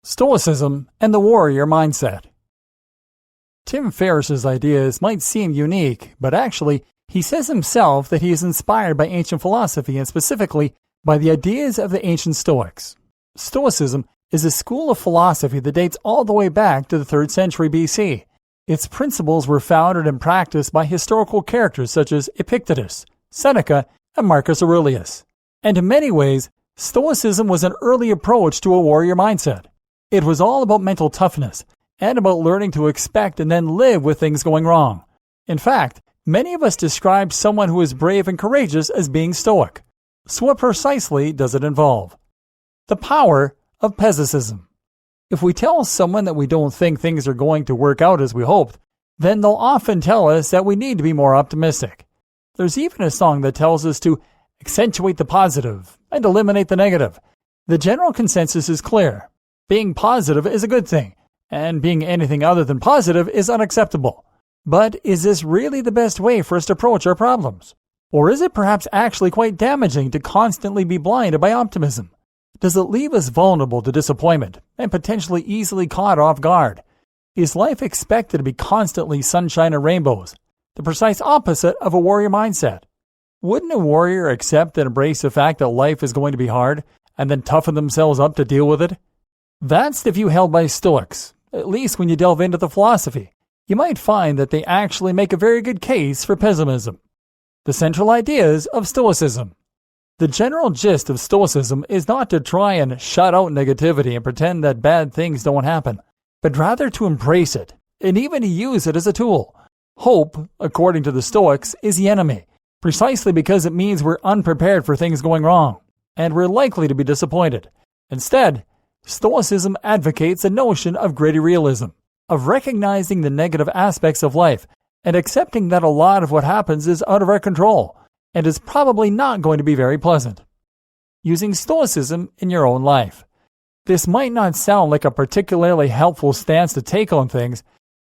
Stoicism and the warrior mindset. Tim Ferriss's ideas might seem unique, but actually, he says himself that he is inspired by ancient philosophy and specifically by the ideas of the ancient Stoics. Stoicism is a school of philosophy that dates all the way back to the 3rd century BC. Its principles were founded and practiced by historical characters such as Epictetus, Seneca, and Marcus Aurelius. And in many ways, Stoicism was an early approach to a warrior mindset. It was all about mental toughness and about learning to expect and then live with things going wrong. In fact, many of us describe someone who is brave and courageous as being stoic. So what precisely does it involve? The power of pessimism. If we tell someone that we don't think things are going to work out as we hoped, then they'll often tell us that we need to be more optimistic. There's even a song that tells us to accentuate the positive and eliminate the negative. The general consensus is clear. Being positive is a good thing, and being anything other than positive is unacceptable. But is this really the best way for us to approach our problems? Or is it perhaps actually quite damaging to constantly be blinded by optimism? Does it leave us vulnerable to disappointment and potentially easily caught off guard? Is life expected to be constantly sunshine and rainbows, the precise opposite of a warrior mindset? Wouldn't a warrior accept and embrace the fact that life is going to be hard and then toughen themselves up to deal with it? That's the view held by Stoics. At least when you delve into the philosophy, you might find that they actually make a very good case for pessimism. The central ideas of Stoicism. The general gist of Stoicism is not to try and shut out negativity and pretend that bad things don't happen, but rather to embrace it, and even to use it as a tool. Hope, according to the Stoics, is the enemy, precisely because it means we're unprepared for things going wrong, and we're likely to be disappointed. Instead, Stoicism advocates a notion of gritty realism, of recognizing the negative aspects of life and accepting that a lot of what happens is out of our control and is probably not going to be very pleasant. Using Stoicism in your own life. This might not sound like a particularly helpful stance to take on things,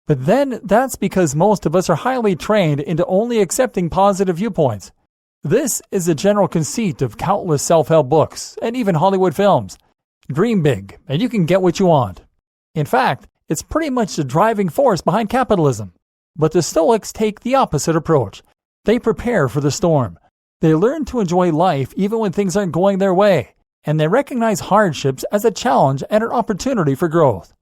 but then that's because most of us are highly trained into only accepting positive viewpoints. This is the general conceit of countless self-help books and even Hollywood films. Dream big, and you can get what you want. In fact, it's pretty much the driving force behind capitalism. But the Stoics take the opposite approach. They prepare for the storm. They learn to enjoy life even when things aren't going their way, and they recognize hardships as a challenge and an opportunity for growth.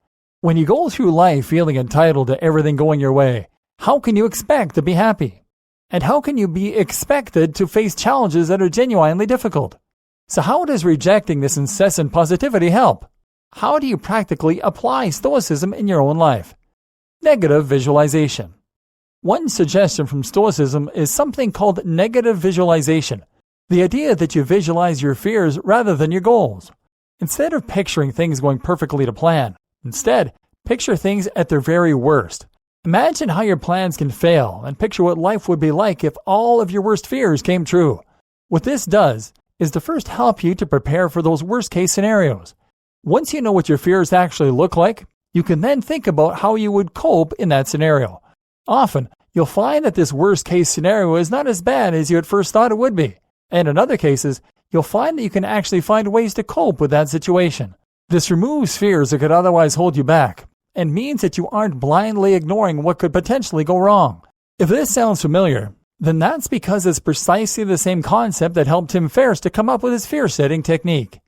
When you go through life feeling entitled to everything going your way, how can you expect to be happy? And how can you be expected to face challenges that are genuinely difficult? So how does rejecting this incessant positivity help? How do you practically apply Stoicism in your own life? Negative visualization. One suggestion from Stoicism is something called negative visualization, the idea that you visualize your fears rather than your goals. Instead of picturing things going perfectly to plan, instead, picture things at their very worst. Imagine how your plans can fail and picture what life would be like if all of your worst fears came true. What this does is to first help you to prepare for those worst-case scenarios. Once you know what your fears actually look like, you can then think about how you would cope in that scenario. Often, you'll find that this worst-case scenario is not as bad as you at first thought it would be. And in other cases, you'll find that you can actually find ways to cope with that situation. This removes fears that could otherwise hold you back, and means that you aren't blindly ignoring what could potentially go wrong. If this sounds familiar, then that's because it's precisely the same concept that helped Tim Ferriss to come up with his fear-setting technique.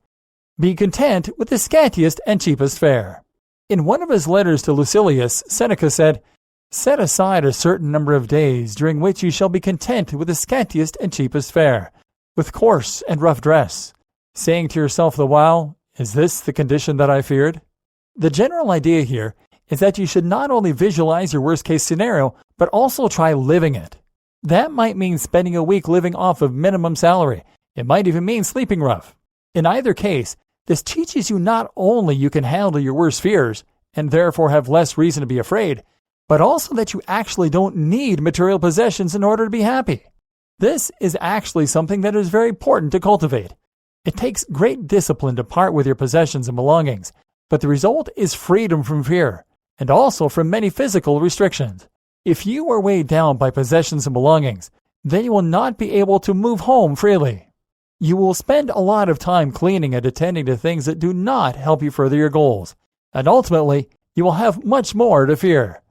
Be content with the scantiest and cheapest fare. In one of his letters to Lucilius, Seneca said, "Set aside a certain number of days during which you shall be content with the scantiest and cheapest fare, with coarse and rough dress, saying to yourself the while, 'Is this the condition that I feared?'" The general idea here is that you should not only visualize your worst-case scenario, but also try living it. That might mean spending a week living off of minimum salary. It might even mean sleeping rough. In either case, this teaches you not only you can handle your worst fears, and therefore have less reason to be afraid, but also that you actually don't need material possessions in order to be happy. This is actually something that is very important to cultivate. It takes great discipline to part with your possessions and belongings, but the result is freedom from fear, and also from many physical restrictions. If you are weighed down by possessions and belongings, then you will not be able to move home freely. You will spend a lot of time cleaning and attending to things that do not help you further your goals. and ultimately, you will have much more to fear.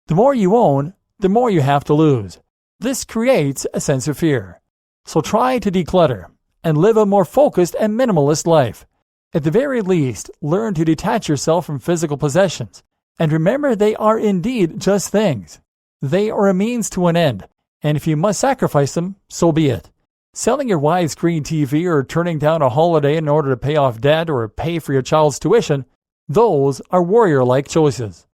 The more you own, the more you have to lose. This creates a sense of fear. So try to declutter and live a more focused and minimalist life. At the very least, learn to detach yourself from physical possessions, and remember they are indeed just things. They are a means to an end, and if you must sacrifice them, so be it. Selling your widescreen TV or turning down a holiday in order to pay off debt or pay for your child's tuition, those are warrior-like choices.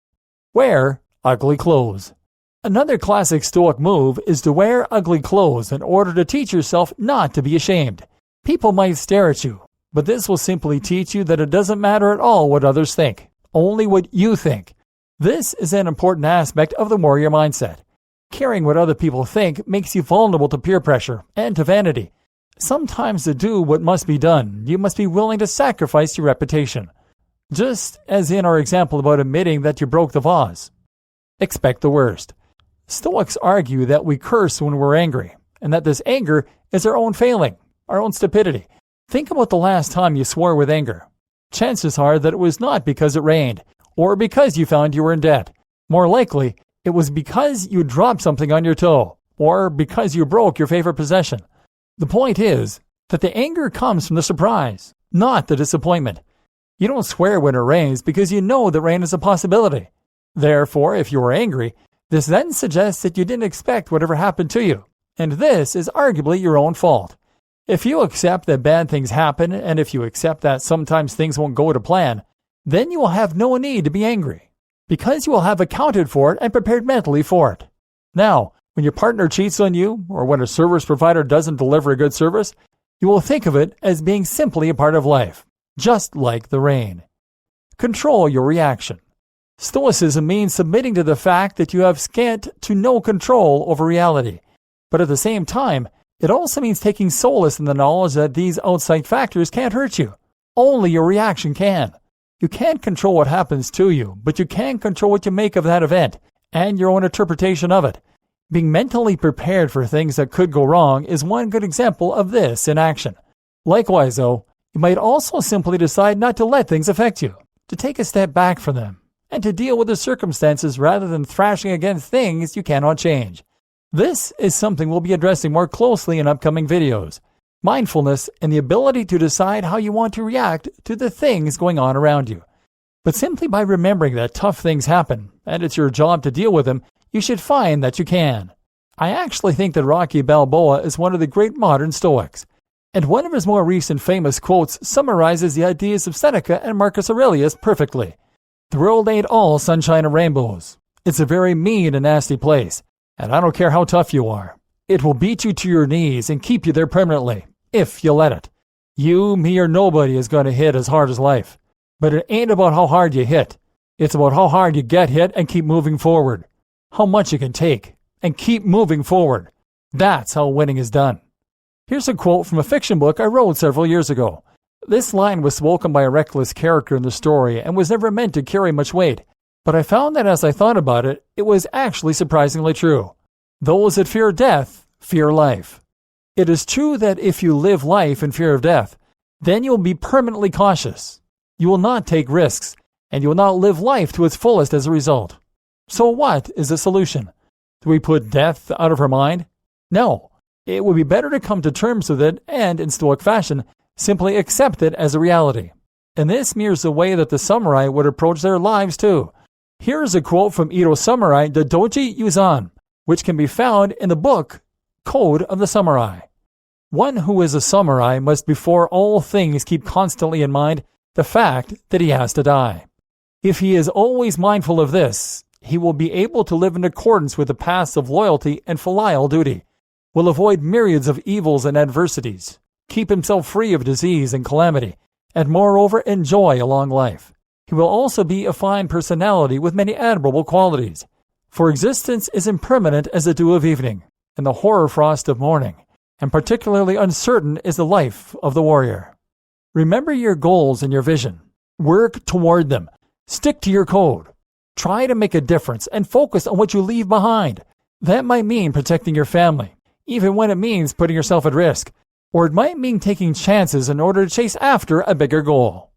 Wear ugly clothes. Another classic Stoic move is to wear ugly clothes in order to teach yourself not to be ashamed. People might stare at you, but this will simply teach you that it doesn't matter at all what others think, only what you think. This is an important aspect of the warrior mindset. Caring what other people think makes you vulnerable to peer pressure and to vanity. Sometimes to do what must be done, you must be willing to sacrifice your reputation. Just as in our example about admitting that you broke the vase. Expect the worst. Stoics argue that we curse when we're angry, and that this anger is our own failing, our own stupidity. Think about the last time you swore with anger. Chances are that it was not because it rained, or because you found you were in debt. More likely, it was because you dropped something on your toe, or because you broke your favorite possession. The point is that the anger comes from the surprise, not the disappointment. You don't swear when it rains because you know that rain is a possibility. Therefore, if you are angry, this then suggests that you didn't expect whatever happened to you, and this is arguably your own fault. If you accept that bad things happen, and if you accept that sometimes things won't go to plan, then you will have no need to be angry, because you will have accounted for it and prepared mentally for it. Now, when your partner cheats on you, or when a service provider doesn't deliver a good service, you will think of it as being simply a part of life, just like the rain. Control your reaction. Stoicism means submitting to the fact that you have scant to no control over reality, but at the same time, it also means taking solace in the knowledge that these outside factors can't hurt you. Only your reaction can. You can't control what happens to you, but you can control what you make of that event and your own interpretation of it. Being mentally prepared for things that could go wrong is one good example of this in action. Likewise, though, you might also simply decide not to let things affect you, to take a step back from them, and to deal with the circumstances rather than thrashing against things you cannot change. This is something we'll be addressing more closely in upcoming videos. Mindfulness and the ability to decide how you want to react to the things going on around you. But simply by remembering that tough things happen, and it's your job to deal with them, you should find that you can. I actually think that Rocky Balboa is one of the great modern Stoics, and one of his more recent famous quotes summarizes the ideas of Seneca and Marcus Aurelius perfectly. The world ain't all sunshine and rainbows. It's a very mean and nasty place, and I don't care how tough you are. It will beat you to your knees and keep you there permanently, if you let it. You, me, or nobody is going to hit as hard as life. But it ain't about how hard you hit. It's about how hard you get hit and keep moving forward. How much you can take and keep moving forward. That's how winning is done. Here's a quote from a fiction book I wrote several years ago. This line was spoken by a reckless character in the story and was never meant to carry much weight. But I found that as I thought about it, it was actually surprisingly true. Those that fear death fear life. It is true that if you live life in fear of death, then you will be permanently cautious. You will not take risks, and you will not live life to its fullest as a result. So what is the solution? Do we put death out of our mind? No. It would be better to come to terms with it and, in Stoic fashion, simply accept it as a reality. And this mirrors the way that the samurai would approach their lives too. Here is a quote from Ito's samurai, the Doji Yuzan, which can be found in the book Code of the Samurai. One who is a samurai must before all things keep constantly in mind the fact that he has to die. If he is always mindful of this, he will be able to live in accordance with the paths of loyalty and filial duty, will avoid myriads of evils and adversities, keep himself free of disease and calamity, and moreover enjoy a long life. He will also be a fine personality with many admirable qualities, for existence is impermanent as the dew of evening, and the horror frost of morning, and particularly uncertain is the life of the warrior. Remember your goals and your vision. Work toward them. Stick to your code. Try to make a difference and focus on what you leave behind. That might mean protecting your family, even when it means putting yourself at risk, or it might mean taking chances in order to chase after a bigger goal.